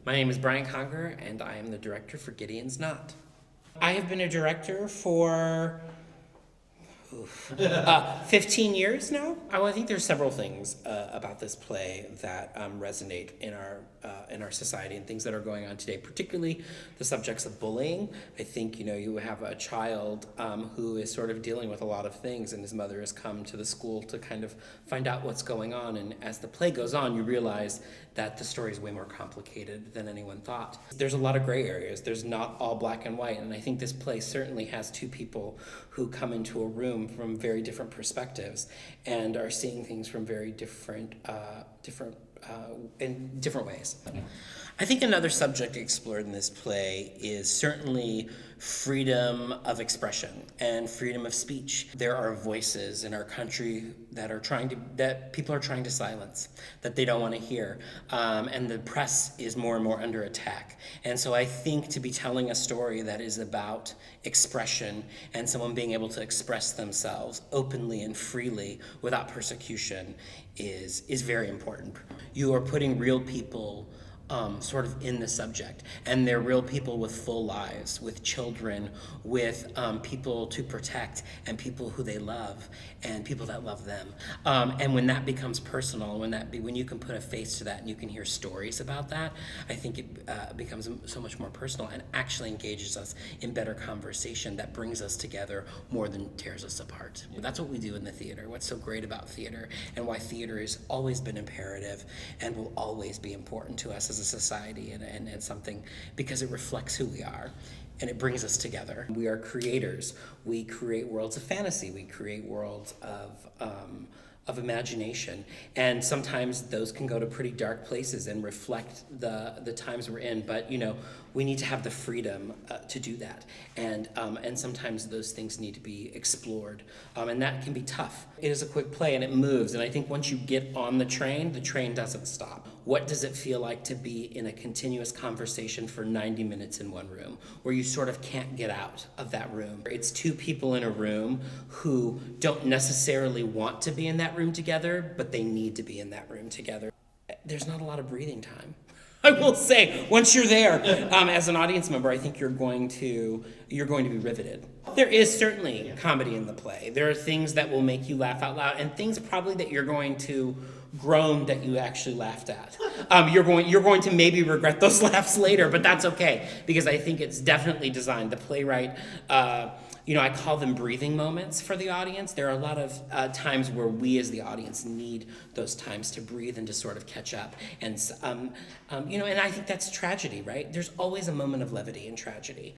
My name is Bryan Conger, and I am the director for Gidion's Not. I have been a director for 15 years now. I think there's several things about this play that resonate in our society and things that are going on today, particularly the subjects of bullying. I think, you have a child who is sort of dealing with a lot of things, and his mother has come to the school to kind of find out what's going on. And as the play goes on, you realize that the story is way more complicated than anyone thought. There's a lot of gray areas. There's not all black and white, and I think this play certainly has two people who come into a room from very different perspectives and are seeing things from very different in different ways. I think another subject explored in this play is certainly freedom of expression and freedom of speech. There are voices in our country that people are trying to silence, that they don't want to hear, and the press is more and more under attack. And so I think to be telling a story that is about expression and someone being able to express themselves openly and freely without persecution is very important. You are putting real people sort of in the subject, and they're real people with full lives, with children, with people to protect, and people who they love, and people that love them. And when that becomes personal, when you can put a face to that and you can hear stories about that, I think it becomes so much more personal and actually engages us in better conversation that brings us together more than tears us apart. That's what we do in the theater. What's so great about theater, and why theater has always been imperative and will always be important to us as a society and something, because it reflects who we are and it brings us together. We are creators. We create worlds of fantasy. We create worlds of imagination, and sometimes those can go to pretty dark places and reflect the times we're in, but we need to have the freedom to do that, and sometimes those things need to be explored, and that can be tough. It is a quick play and it moves, and I think once you get on the train doesn't stop. What does it feel like to be in a continuous conversation for 90 minutes in one room, where you sort of can't get out of that room? It's two people in a room who don't necessarily want to be in that room together, but they need to be in that room together. There's not a lot of breathing time. I will say, once you're there, as an audience member, I think you're going to be riveted. There is certainly comedy in the play. There are things that will make you laugh out loud, and things probably that you're going to groan that you actually laughed at. You're going to maybe regret those laughs later, but that's okay, because I think it's definitely designed. The playwright, I call them breathing moments for the audience. There are a lot of times where we as the audience need those times to breathe and to sort of catch up. And, and I think that's tragedy, right? There's always a moment of levity in tragedy.